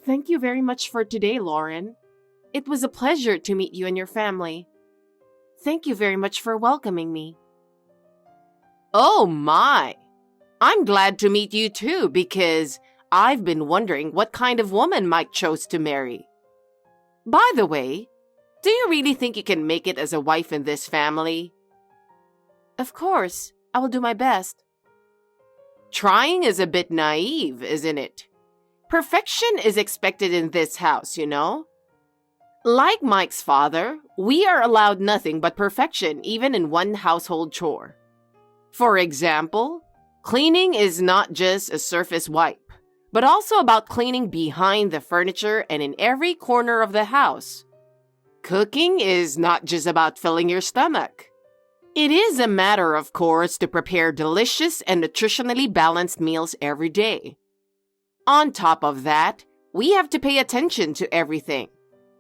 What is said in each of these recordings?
Thank you very much for today, Lauren. It was a pleasure to meet you and your family. Thank you very much for welcoming me. Oh my! I'm glad to meet you too because I've been wondering what kind of woman Mike chose to marry. By the way, do you really think you can make it as a wife in this family? Of course, I will do my best. Trying is a bit naive, isn't it? Perfection is expected in this house, you know? Like Mike's father, we are allowed nothing but perfection even in one household chore. For example, cleaning is not just a surface wipe, but also about cleaning behind the furniture and in every corner of the house. Cooking is not just about filling your stomach. It is a matter, of course, to prepare delicious and nutritionally balanced meals every day. On top of that, we have to pay attention to everything,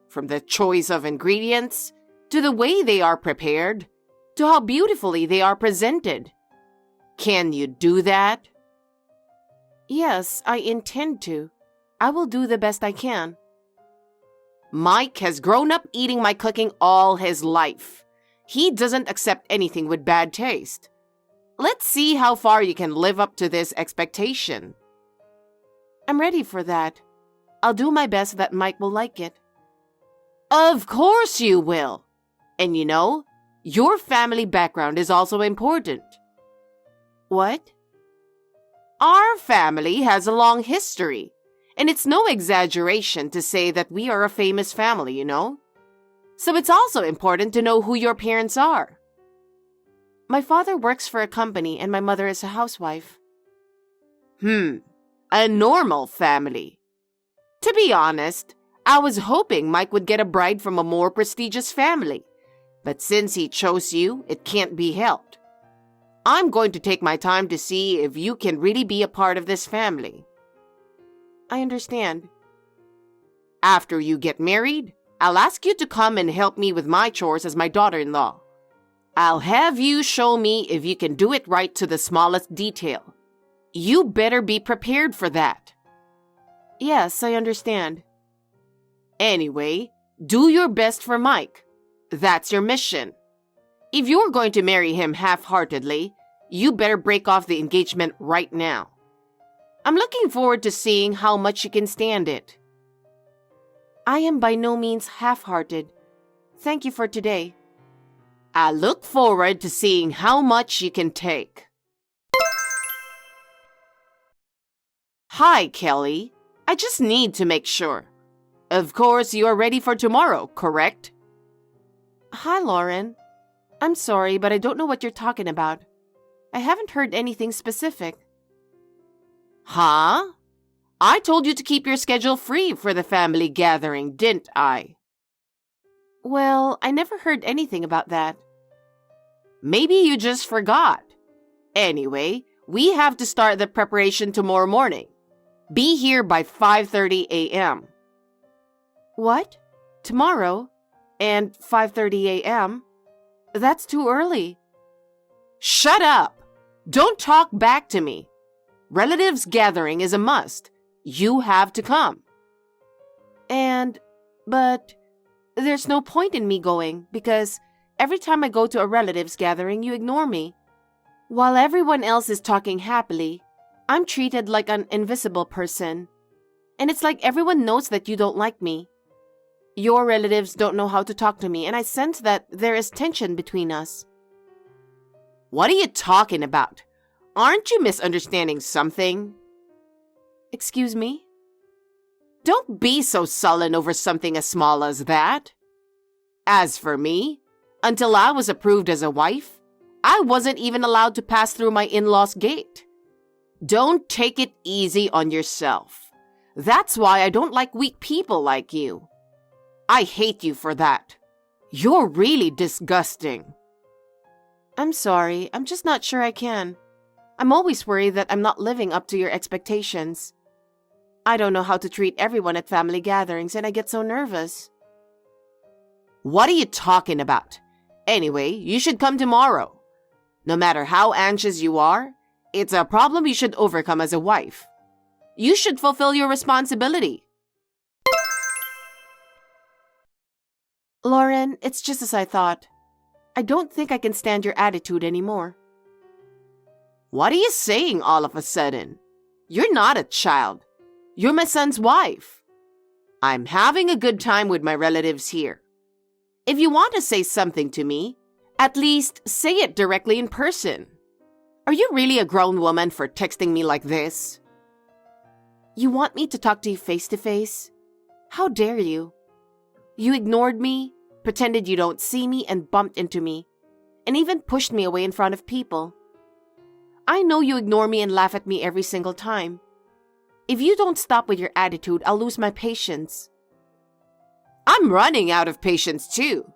from the choice of ingredients, to the way they are prepared, to how beautifully they are presented. Can you do that? Yes, I intend to. I will do the best I can. Mike has grown up eating my cooking all his life. He doesn't accept anything with bad taste. Let's see how far you can live up to this expectation. I'm ready for that. I'll do my best that Mike will like it. Of course you will. And you know, your family background is also important. What? Our family has a long history, and it's no exaggeration to say that we are a famous family, you know? So it's also important to know who your parents are. My father works for a company and my mother is a housewife. A normal family. To be honest, I was hoping Mike would get a bride from a more prestigious family. But since he chose you, it can't be helped. I'm going to take my time to see if you can really be a part of this family. I understand. After you get married, I'll ask you to come and help me with my chores as my daughter-in-law. I'll have you show me if you can do it right to the smallest detail. You better be prepared for that. Yes, I understand. Anyway, do your best for Mike. That's your mission. If you're going to marry him half-heartedly, you better break off the engagement right now. I'm looking forward to seeing how much you can stand it. I am by no means half-hearted. Thank you for today. I look forward to seeing how much you can take. Hi, Kelly. I just need to make sure. Of course, you are ready for tomorrow, correct? Hi, Lauren. I'm sorry, but I don't know what you're talking about. I haven't heard anything specific. Huh? I told you to keep your schedule free for the family gathering, didn't I? Well, I never heard anything about that. Maybe you just forgot. Anyway, we have to start the preparation tomorrow morning. Be here by 5:30 a.m. What? Tomorrow? And 5:30 a.m.? That's too early. Shut up! Don't talk back to me. Relatives gathering is a must. You have to come. But there's no point in me going because every time I go to a relatives gathering, you ignore me. While everyone else is talking happily, I'm treated like an invisible person. And it's like everyone knows that you don't like me. Your relatives don't know how to talk to me, and I sense that there is tension between us. What are you talking about? Aren't you misunderstanding something? Excuse me? Don't be so sullen over something as small as that. As for me, until I was approved as a wife, I wasn't even allowed to pass through my in-laws' gate. Don't take it easy on yourself. That's why I don't like weak people like you. I hate you for that. You're really disgusting. I'm sorry, I'm just not sure I can. I'm always worried that I'm not living up to your expectations. I don't know how to treat everyone at family gatherings and I get so nervous. What are you talking about? Anyway, you should come tomorrow. No matter how anxious you are, it's a problem you should overcome as a wife. You should fulfill your responsibility. Lauren, it's just as I thought. I don't think I can stand your attitude anymore. What are you saying all of a sudden? You're not a child. You're my son's wife. I'm having a good time with my relatives here. If you want to say something to me, at least say it directly in person. Are you really a grown woman for texting me like this? You want me to talk to you face to face? How dare you? You ignored me, pretended you don't see me, and bumped into me, and even pushed me away in front of people. I know you ignore me and laugh at me every single time. If you don't stop with your attitude, I'll lose my patience. I'm running out of patience too.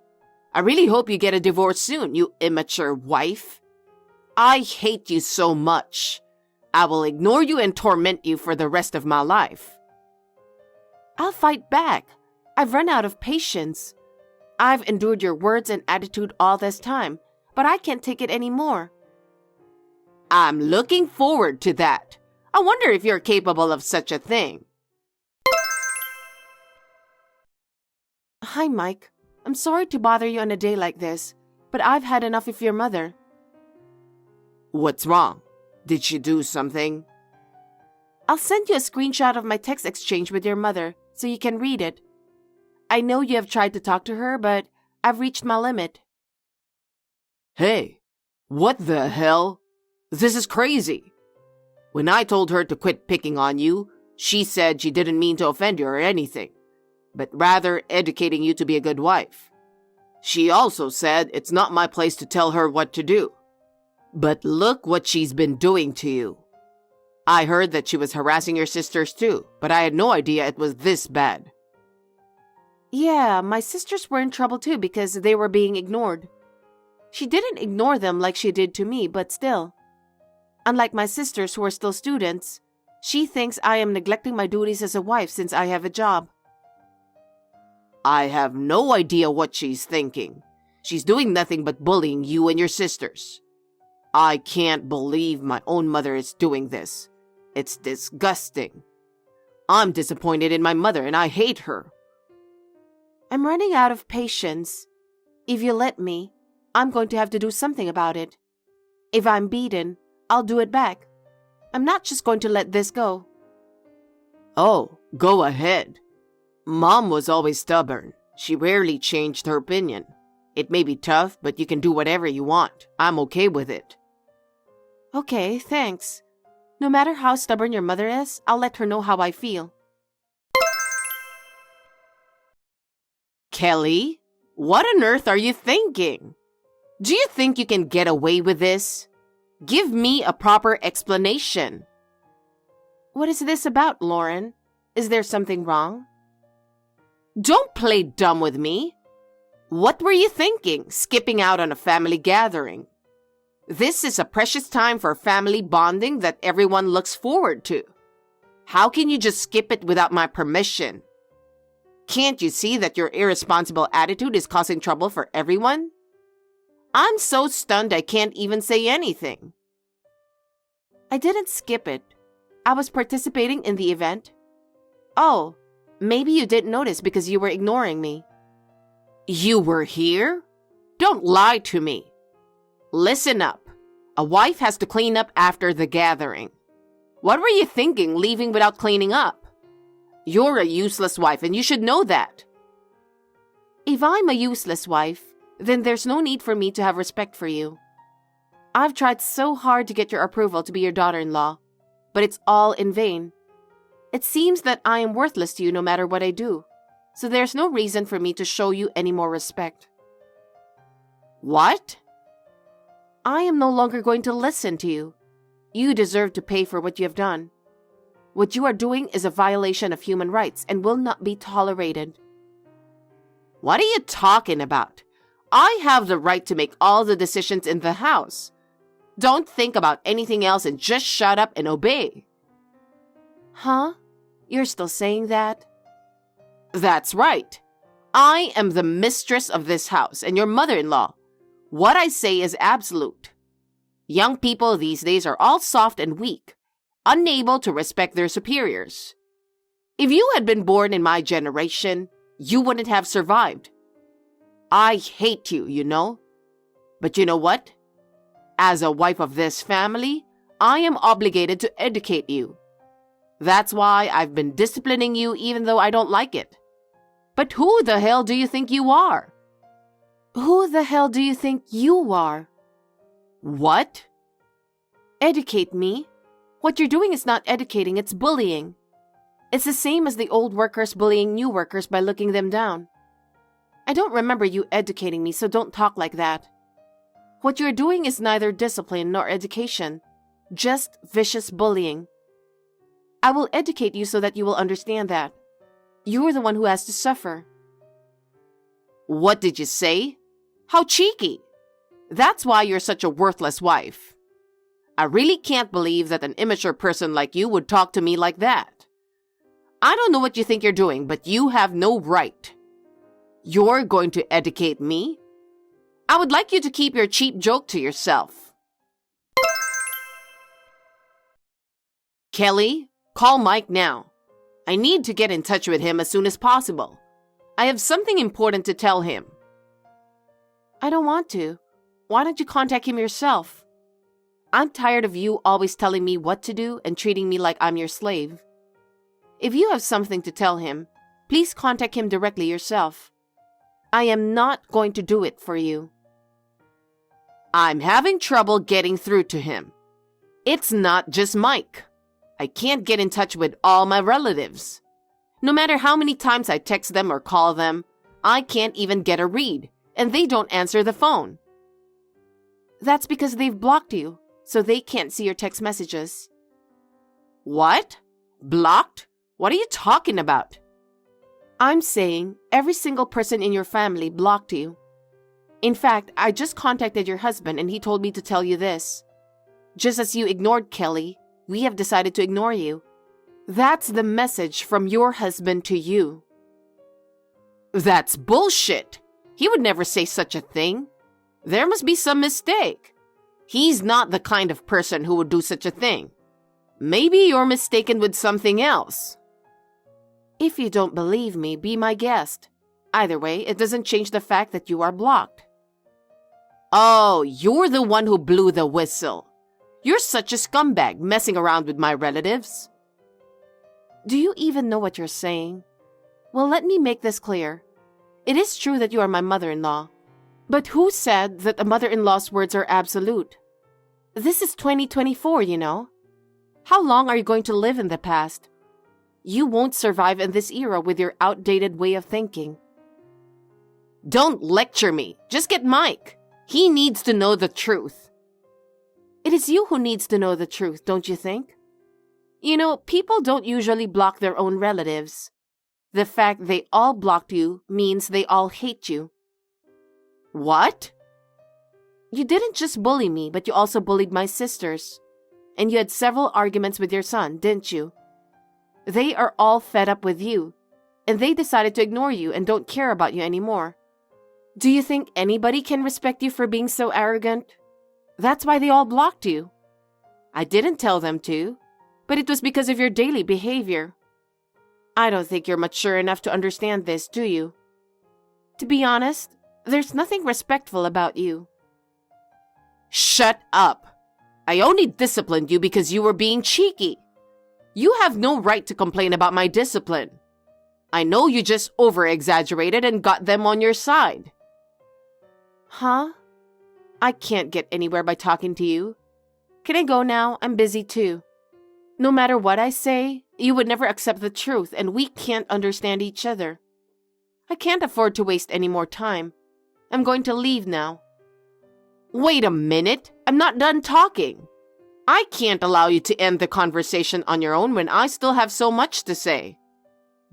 I really hope you get a divorce soon, you immature wife. I hate you so much. I will ignore you and torment you for the rest of my life. I'll fight back. I've run out of patience. I've endured your words and attitude all this time, but I can't take it anymore. I'm looking forward to that. I wonder if you're capable of such a thing. Hi, Mike. I'm sorry to bother you on a day like this, but I've had enough of your mother. What's wrong? Did she do something? I'll send you a screenshot of my text exchange with your mother so you can read it. I know you have tried to talk to her, but I've reached my limit. Hey, what the hell? This is crazy. When I told her to quit picking on you, she said she didn't mean to offend you or anything, but rather educating you to be a good wife. She also said it's not my place to tell her what to do. But look what she's been doing to you. I heard that she was harassing your sisters too, but I had no idea it was this bad. Yeah, my sisters were in trouble too because they were being ignored. She didn't ignore them like she did to me, but still. Unlike my sisters who are still students, she thinks I am neglecting my duties as a wife since I have a job. I have no idea what she's thinking. She's doing nothing but bullying you and your sisters. I can't believe my own mother is doing this. It's disgusting. I'm disappointed in my mother and I hate her. I'm running out of patience. If you let me, I'm going to have to do something about it. If I'm beaten, I'll do it back. I'm not just going to let this go. Oh, go ahead. Mom was always stubborn. She rarely changed her opinion. It may be tough, but you can do whatever you want. I'm okay with it. Okay, thanks. No matter how stubborn your mother is, I'll let her know how I feel. Kelly, what on earth are you thinking? Do you think you can get away with this? Give me a proper explanation. What is this about, Lauren? Is there something wrong? Don't play dumb with me. What were you thinking, skipping out on a family gathering? This is a precious time for family bonding that everyone looks forward to. How can you just skip it without my permission? Can't you see that your irresponsible attitude is causing trouble for everyone? I'm so stunned I can't even say anything. I didn't skip it. I was participating in the event. Oh, maybe you didn't notice because you were ignoring me. You were here? Don't lie to me. Listen up. A wife has to clean up after the gathering. What were you thinking, leaving without cleaning up? You're a useless wife and you should know that. If I'm a useless wife, then there's no need for me to have respect for you. I've tried so hard to get your approval to be your daughter-in-law, but it's all in vain. It seems that I am worthless to you no matter what I do, so there's no reason for me to show you any more respect. What? I am no longer going to listen to you. You deserve to pay for what you have done. What you are doing is a violation of human rights and will not be tolerated. What are you talking about? I have the right to make all the decisions in the house. Don't think about anything else and just shut up and obey. Huh? You're still saying that? That's right. I am the mistress of this house and your mother-in-law. What I say is absolute. Young people these days are all soft and weak, unable to respect their superiors. If you had been born in my generation, you wouldn't have survived. I hate you, you know? But you know what? As a wife of this family, I am obligated to educate you. That's why I've been disciplining you even though I don't like it. But who the hell do you think you are? Who the hell do you think you are? What? Educate me? What you're doing is not educating, it's bullying. It's the same as the old workers bullying new workers by looking them down. I don't remember you educating me, so don't talk like that. What you're doing is neither discipline nor education, just vicious bullying. I will educate you so that you will understand that. You're the one who has to suffer. What did you say? How cheeky! That's why you're such a worthless wife. I really can't believe that an immature person like you would talk to me like that. I don't know what you think you're doing, but you have no right. You're going to educate me? I would like you to keep your cheap joke to yourself. Kelly, call Mike now. I need to get in touch with him as soon as possible. I have something important to tell him. I don't want to. Why don't you contact him yourself? I'm tired of you always telling me what to do and treating me like I'm your slave. If you have something to tell him, please contact him directly yourself. I am not going to do it for you. I'm having trouble getting through to him. It's not just Mike. I can't get in touch with all my relatives. No matter how many times I text them or call them, I can't even get a read, and they don't answer the phone. That's because they've blocked you, so they can't see your text messages. What? Blocked? What are you talking about? I'm saying every single person in your family blocked you. In fact, I just contacted your husband and he told me to tell you this. Just as you ignored Kelly, we have decided to ignore you. That's the message from your husband to you. That's bullshit. He would never say such a thing. There must be some mistake. He's not the kind of person who would do such a thing. Maybe you're mistaken with something else. If you don't believe me, be my guest. Either way, it doesn't change the fact that you are blocked. Oh, you're the one who blew the whistle. You're such a scumbag messing around with my relatives. Do you even know what you're saying? Well, let me make this clear. It is true that you are my mother-in-law. But who said that a mother-in-law's words are absolute? This is 2024, you know. How long are you going to live in the past? You won't survive in this era with your outdated way of thinking. Don't lecture me. Just get Mike. He needs to know the truth. It is you who needs to know the truth, don't you think? You know, people don't usually block their own relatives. The fact they all blocked you means they all hate you. What? You didn't just bully me, but you also bullied my sisters. And you had several arguments with your son, didn't you? They are all fed up with you, and they decided to ignore you and don't care about you anymore. Do you think anybody can respect you for being so arrogant? That's why they all blocked you. I didn't tell them to, but it was because of your daily behavior. I don't think you're mature enough to understand this, do you? To be honest, there's nothing respectful about you. Shut up! I only disciplined you because you were being cheeky. You have no right to complain about my discipline. I know you just over-exaggerated and got them on your side. Huh? I can't get anywhere by talking to you. Can I go now? I'm busy too. No matter what I say, you would never accept the truth and we can't understand each other. I can't afford to waste any more time. I'm going to leave now. Wait a minute. I'm not done talking. I can't allow you to end the conversation on your own when I still have so much to say.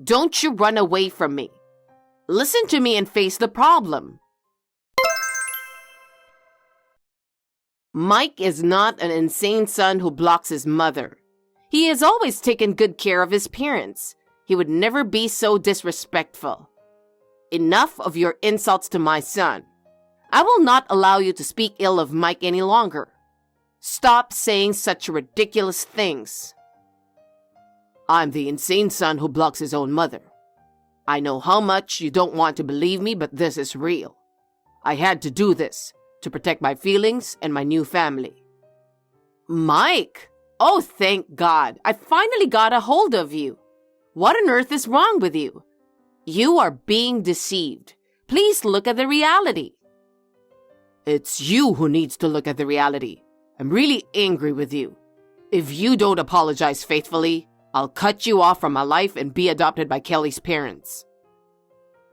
Don't you run away from me. Listen to me and face the problem. Mike is not an insane son who blocks his mother. He has always taken good care of his parents. He would never be so disrespectful. Enough of your insults to my son. I will not allow you to speak ill of Mike any longer. Stop saying such ridiculous things. I'm the insane son who blocks his own mother. I know how much you don't want to believe me, but this is real. I had to do this to protect my feelings and my new family. Mike! Oh, thank God. I finally got a hold of you. What on earth is wrong with you? You are being deceived. Please look at the reality. It's you who needs to look at the reality. I'm really angry with you. If you don't apologize faithfully, I'll cut you off from my life and be adopted by Kelly's parents.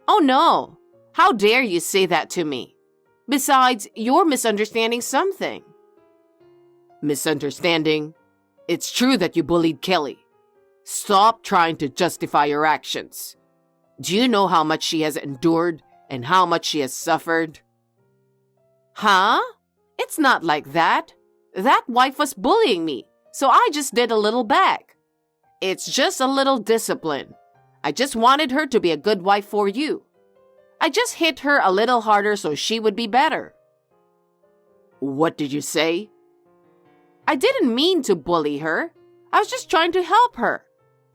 Oh no! How dare you say that to me? Besides, you're misunderstanding something. Misunderstanding? It's true that you bullied Kelly. Stop trying to justify your actions. Do you know how much she has endured and how much she has suffered? Huh? It's not like that. That wife was bullying me, so I just did a little back. It's just a little discipline. I just wanted her to be a good wife for you. I just hit her a little harder so she would be better. What did you say? I didn't mean to bully her. I was just trying to help her.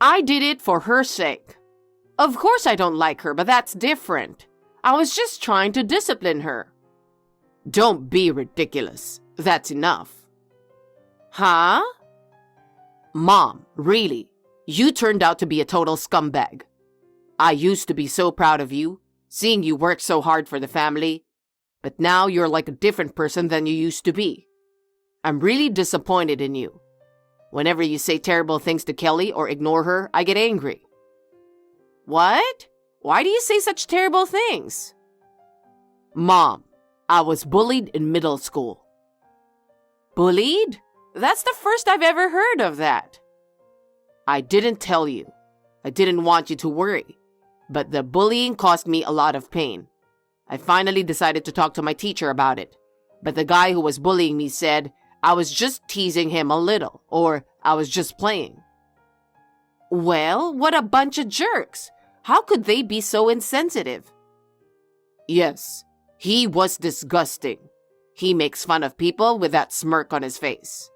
I did it for her sake. Of course I don't like her, but that's different. I was just trying to discipline her. Don't be ridiculous. That's enough. Huh? Mom, really? You turned out to be a total scumbag. I used to be so proud of you, seeing you work so hard for the family, but now you're like a different person than you used to be. I'm really disappointed in you. Whenever you say terrible things to Kelly or ignore her, I get angry. What? Why do you say such terrible things? Mom, I was bullied in middle school. Bullied? That's the first I've ever heard of that. I didn't tell you. I didn't want you to worry. But the bullying caused me a lot of pain. I finally decided to talk to my teacher about it. But the guy who was bullying me said I was just teasing him a little, or I was just playing. Well, what a bunch of jerks. How could they be so insensitive? Yes, he was disgusting. He makes fun of people with that smirk on his face.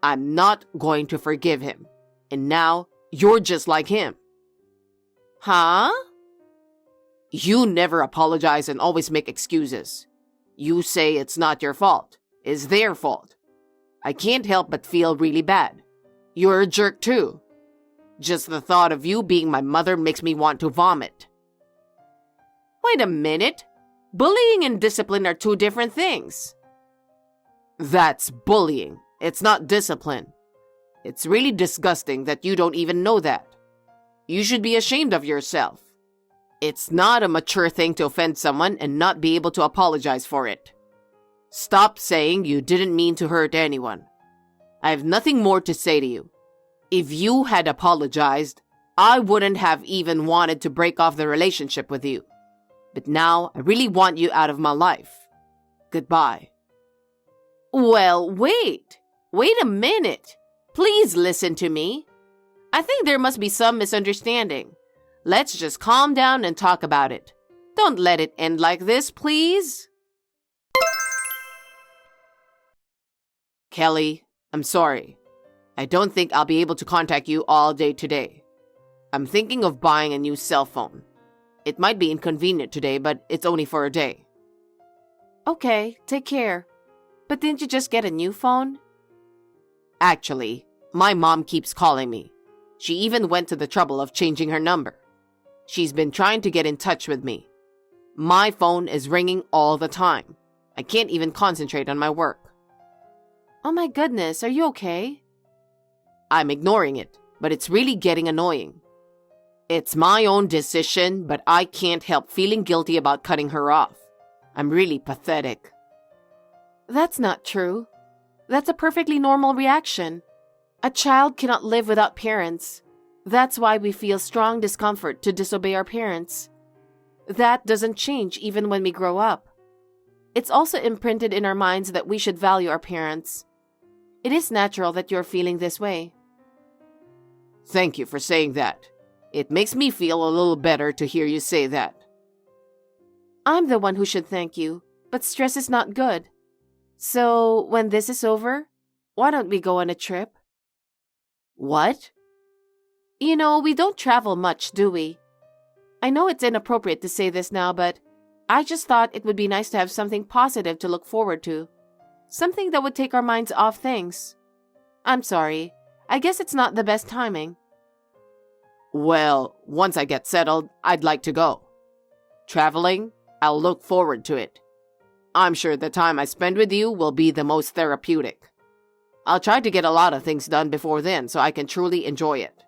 I'm not going to forgive him. And now, you're just like him. Huh? You never apologize and always make excuses. You say it's not your fault. It's their fault. I can't help but feel really bad. You're a jerk too. Just the thought of you being my mother makes me want to vomit. Wait a minute. Bullying and discipline are two different things. That's bullying. It's not discipline. It's really disgusting that you don't even know that. You should be ashamed of yourself. It's not a mature thing to offend someone and not be able to apologize for it. Stop saying you didn't mean to hurt anyone. I have nothing more to say to you. If you had apologized, I wouldn't have even wanted to break off the relationship with you. But now I really want you out of my life. Goodbye. Well, wait. Wait a minute. Please listen to me. I think there must be some misunderstanding. Let's just calm down and talk about it. Don't let it end like this, please. Kelly, I'm sorry. I don't think I'll be able to contact you all day today. I'm thinking of buying a new cell phone. It might be inconvenient today, but it's only for a day. Okay, take care. But didn't you just get a new phone? Actually, my mom keeps calling me. She even went to the trouble of changing her number. She's been trying to get in touch with me. My phone is ringing all the time. I can't even concentrate on my work. Oh my goodness, are you okay? I'm ignoring it, but it's really getting annoying. It's my own decision, but I can't help feeling guilty about cutting her off. I'm really pathetic. That's not true. That's a perfectly normal reaction. A child cannot live without parents. That's why we feel strong discomfort to disobey our parents. That doesn't change even when we grow up. It's also imprinted in our minds that we should value our parents. It is natural that you're feeling this way. Thank you for saying that. It makes me feel a little better to hear you say that. I'm the one who should thank you, but stress is not good. So, when this is over, why don't we go on a trip? What? You know, we don't travel much, do we? I know it's inappropriate to say this now, but I just thought it would be nice to have something positive to look forward to. Something that would take our minds off things. I'm sorry. I guess it's not the best timing. Well, once I get settled, I'd like to go. Traveling, I'll look forward to it. I'm sure the time I spend with you will be the most therapeutic. I'll try to get a lot of things done before then so I can truly enjoy it.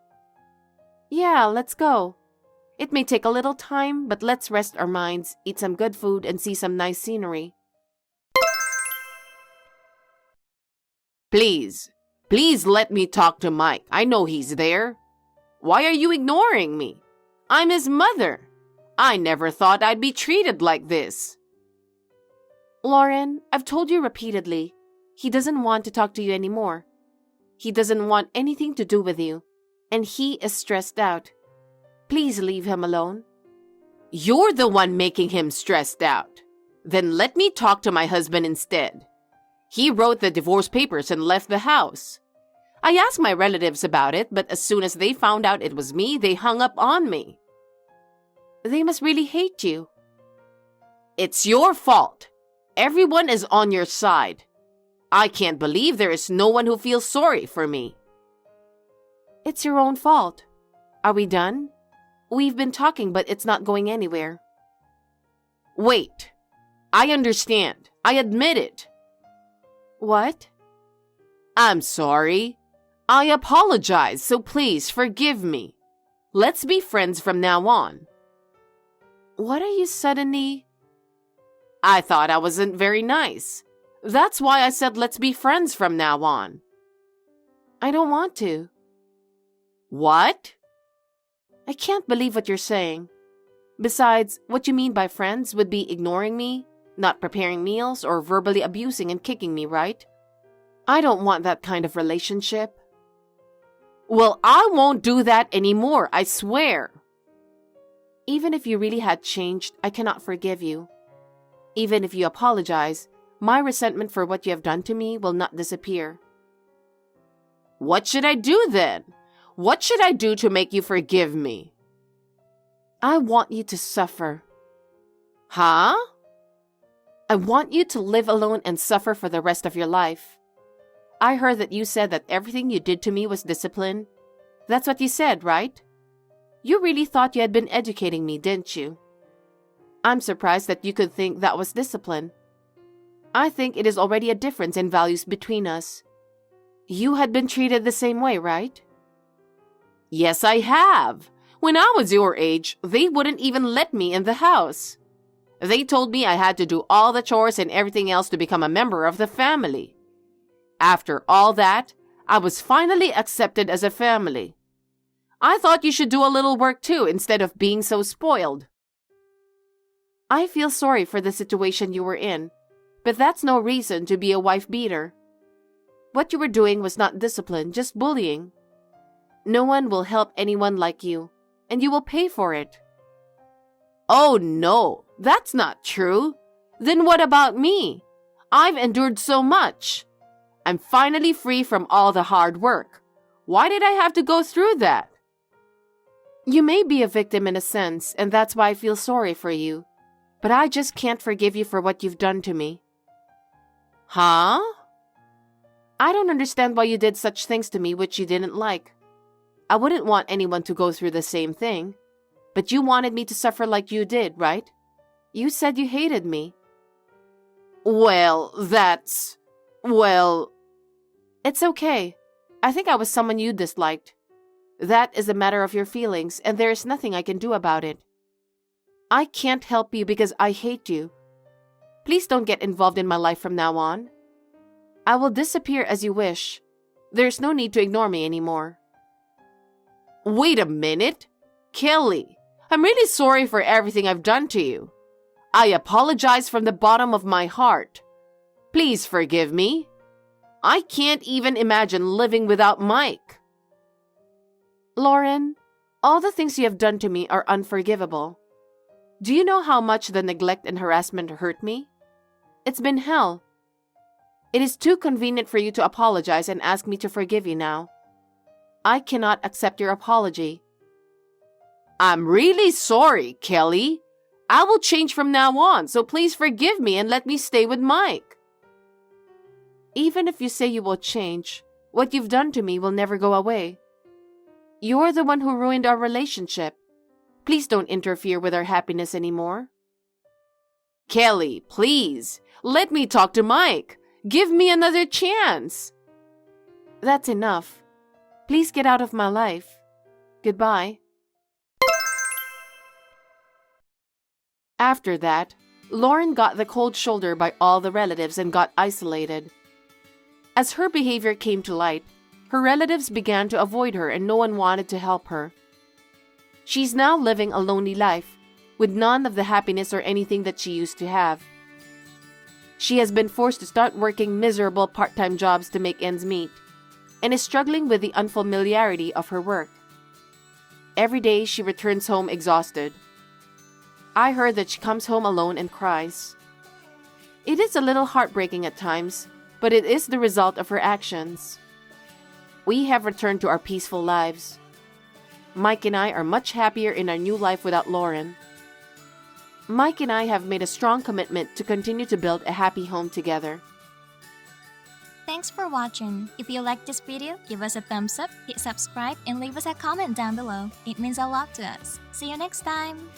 Yeah, let's go. It may take a little time, but let's rest our minds, eat some good food, and see some nice scenery. Please let me talk to Mike. I know he's there. Why are you ignoring me? I'm his mother. I never thought I'd be treated like this. Lauren, I've told you repeatedly, he doesn't want to talk to you anymore. He doesn't want anything to do with you, and he is stressed out. Please leave him alone. You're the one making him stressed out. Then let me talk to my husband instead. He wrote the divorce papers and left the house. I asked my relatives about it, but as soon as they found out it was me, they hung up on me. They must really hate you. It's your fault. Everyone is on your side. I can't believe there is no one who feels sorry for me. It's your own fault. Are we done? We've been talking, but it's not going anywhere. Wait. I understand. I admit it. What? I'm sorry. I apologize, so please forgive me. Let's be friends from now on. What are you suddenly... I thought I wasn't very nice. That's why I said let's be friends from now on. I don't want to. What? I can't believe what you're saying. Besides, what you mean by friends would be ignoring me, not preparing meals, or verbally abusing and kicking me, right? I don't want that kind of relationship. Well, I won't do that anymore, I swear. Even if you really had changed, I cannot forgive you. Even if you apologize, my resentment for what you have done to me will not disappear. What should I do then? What should I do to make you forgive me? I want you to suffer. Huh? I want you to live alone and suffer for the rest of your life. I heard that you said that everything you did to me was discipline. That's what you said, right? You really thought you had been educating me, didn't you? I'm surprised that you could think that was discipline. I think it is already a difference in values between us. You had been treated the same way, right? Yes, I have. When I was your age, they wouldn't even let me in the house. They told me I had to do all the chores and everything else to become a member of the family. After all that, I was finally accepted as a family. I thought you should do a little work too instead of being so spoiled. I feel sorry for the situation you were in, but that's no reason to be a wife beater. What you were doing was not discipline, just bullying. No one will help anyone like you, and you will pay for it. Oh no, that's not true. Then what about me? I've endured so much. I'm finally free from all the hard work. Why did I have to go through that? You may be a victim in a sense, and that's why I feel sorry for you. But I just can't forgive you for what you've done to me. Huh? I don't understand why you did such things to me which you didn't like. I wouldn't want anyone to go through the same thing. But you wanted me to suffer like you did, right? You said you hated me. Well, It's okay. I think I was someone you disliked. That is a matter of your feelings, and there is nothing I can do about it. I can't help you because I hate you. Please don't get involved in my life from now on. I will disappear as you wish. There's no need to ignore me anymore. Wait a minute. Kelly, I'm really sorry for everything I've done to you. I apologize from the bottom of my heart. Please forgive me. I can't even imagine living without Mike. Lauren, all the things you have done to me are unforgivable. Do you know how much the neglect and harassment hurt me? It's been hell. It is too convenient for you to apologize and ask me to forgive you now. I cannot accept your apology. I'm really sorry, Kelly. I will change from now on, so please forgive me and let me stay with Mike. Even if you say you will change, what you've done to me will never go away. You're the one who ruined our relationship. Please don't interfere with our happiness anymore. Kelly, please, let me talk to Mike. Give me another chance. That's enough. Please get out of my life. Goodbye. After that, Lauren got the cold shoulder by all the relatives and got isolated. As her behavior came to light, her relatives began to avoid her and no one wanted to help her. She's now living a lonely life, with none of the happiness or anything that she used to have. She has been forced to start working miserable part-time jobs to make ends meet, and is struggling with the unfamiliarity of her work. Every day she returns home exhausted. I heard that she comes home alone and cries. It is a little heartbreaking at times, but it is the result of her actions. We have returned to our peaceful lives. Mike and I are much happier in our new life without Lauren. Mike and I have made a strong commitment to continue to build a happy home together. Thanks for watching. If you liked this video, give us a thumbs up, hit subscribe, and leave us a comment down below. It means a lot to us. See you next time!